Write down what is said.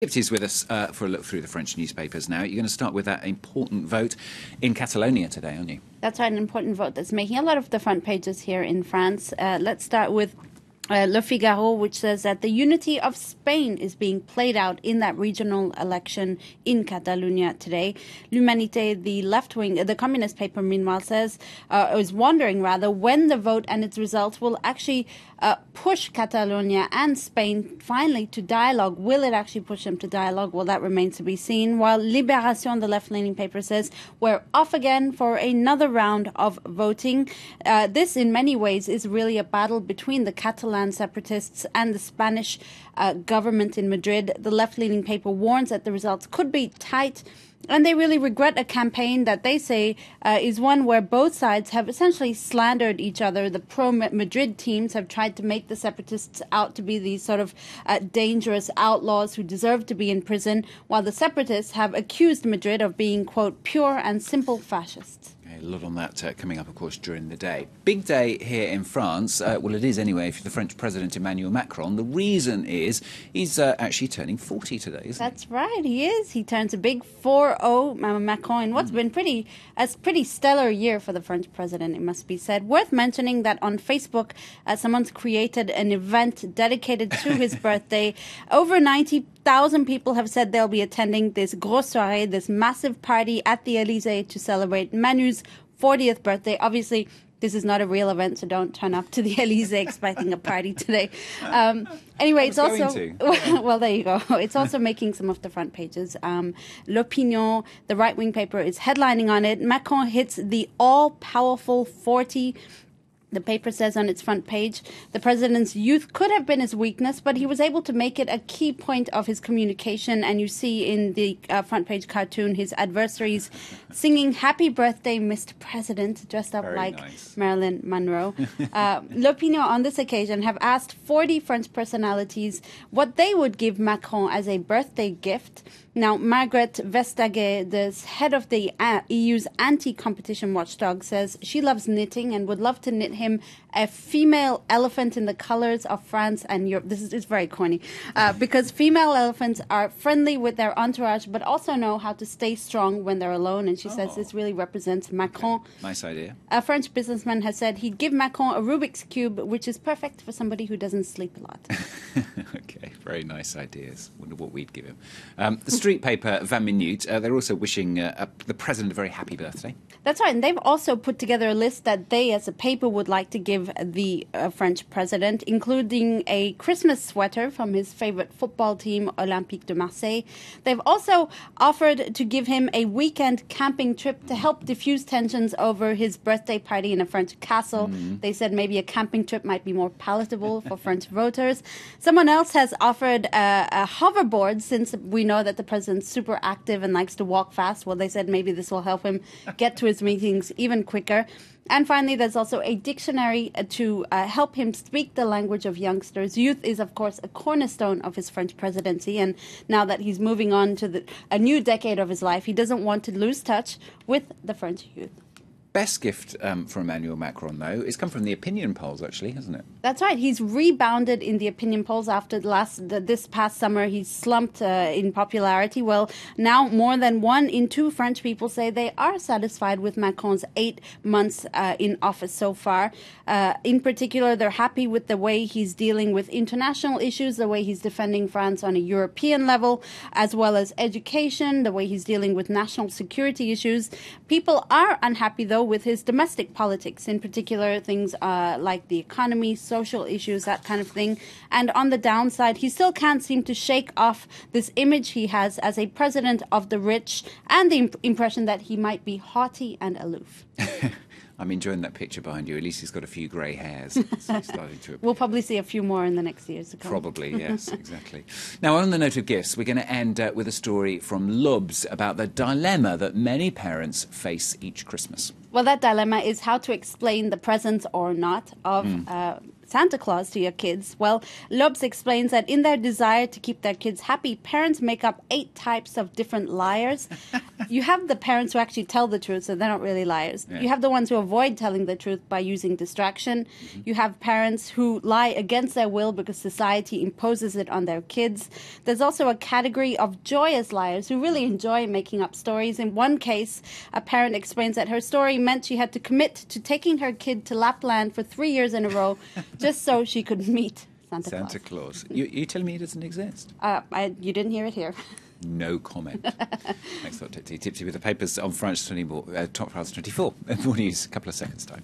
Is with us for a look through the French newspapers now. You're going to start with that important vote in Catalonia today, aren't you? That's right, an important vote that's making a lot of the front pages here in France. Let's start with Le Figaro, which says that the unity of Spain is being played out in that regional election in Catalonia today. L'Humanité, the left-wing, the communist paper, meanwhile, says, is wondering rather, when the vote and its results will actually push Catalonia and Spain finally to dialogue. Will it actually push them to dialogue? Well, that remains to be seen. While Libération, the left-leaning paper, says we're off again for another round of voting. This, in many ways, is really a battle between the Catalan separatists and the Spanish government in Madrid. The left-leaning paper warns that the results could be tight, and they really regret a campaign that they say is one where both sides have essentially slandered each other. The pro-Madrid teams have tried to make the separatists out to be these sort of dangerous outlaws who deserve to be in prison, while the separatists have accused Madrid of being, quote, pure and simple fascists. A lot on that coming up, of course, during the day. Big day here in France. Well, it is anyway for the French President Emmanuel Macron. The reason is he's actually turning 40 today, isn't he? That's right, he is. He turns a big 4-0, Macron, in what's been a pretty stellar year for the French president, it must be said. Worth mentioning that on Facebook, someone's created an event dedicated to his birthday. Over 90,000 people have said they'll be attending this grosse soirée, this massive party at the Élysée to celebrate Manu's 40th birthday. Obviously, this is not a real event, so don't turn up to the Élysée expecting a party today. Anyway, it's also... Well, there you go. It's also making some of the front pages. L'Opinion, the right-wing paper, is headlining on it. Macron hits the all-powerful 40. The paper says on its front page, the president's youth could have been his weakness, but he was able to make it a key point of his communication. And you see in the front page cartoon his adversaries singing "Happy Birthday, Mr. President," dressed up Marilyn Monroe. L'Opinion on this occasion have asked 40 French personalities what they would give Macron as a birthday gift. Now, Margaret Vestager, the head of the EU's anti-competition watchdog, says she loves knitting and would love to knit him a female elephant in the colors of France and Europe. This is very corny, because female elephants are friendly with their entourage, but also know how to stay strong when they're alone. And she says this really represents Macron. Okay. Nice idea. A French businessman has said he'd give Macron a Rubik's Cube, which is perfect for somebody who doesn't sleep a lot. Okay, very nice ideas. Wonder what we'd give him. The street paper 20 Minutes, they're also wishing the president a very happy birthday. That's right, and they've also put together a list that they, as a paper, would like to give the French president, including a Christmas sweater from his favorite football team, Olympique de Marseille. They've also offered to give him a weekend camping trip to help diffuse tensions over his birthday party in a French castle. They said maybe a camping trip might be more palatable for French voters. Someone else has offered a hoverboard, since we know that the president's super active and likes to walk fast. Well, they said maybe this will help him get to his meetings even quicker. And finally, there's also a dictionary to help him speak the language of youngsters. Youth is, of course, a cornerstone of his French presidency. And now that he's moving on to a new decade of his life, he doesn't want to lose touch with the French youth. Best gift for Emmanuel Macron, though, has come from the opinion polls, actually, hasn't it? That's right. He's rebounded in the opinion polls after this past summer. He's slumped in popularity. Well, now more than 1 in 2 French people say they are satisfied with Macron's 8 months in office so far. In particular, they're happy with the way he's dealing with international issues, the way he's defending France on a European level, as well as education, the way he's dealing with national security issues. People are unhappy, though, with his domestic politics, in particular things like the economy, social issues, that kind of thing. And on the downside, he still can't seem to shake off this image he has as a president of the rich, and the impression that he might be haughty and aloof. I'm enjoying that picture behind you. At least he's got a few grey hairs. We'll probably see a few more in the next years to come. Probably, yes, exactly. Now, on the note of gifts, we're going to end with a story from Lubs about the dilemma that many parents face each Christmas. Well, that dilemma is how to explain the presence or not of Santa Claus to your kids? Well, Lobs explains that in their desire to keep their kids happy, parents make up 8 types of different liars. You have the parents who actually tell the truth, so they're not really liars. Yeah. You have the ones who avoid telling the truth by using distraction. You have parents who lie against their will because society imposes it on their kids. There's also a category of joyous liars who really enjoy making up stories. In one case, a parent explains that her story meant she had to commit to taking her kid to Lapland for 3 years in a row just so she could meet Santa Claus. You telling me it doesn't exist? You didn't hear it here. No comment. Thanks a lot, Tipsy. Tipsy with the papers on France 24. More news, a couple of seconds' time.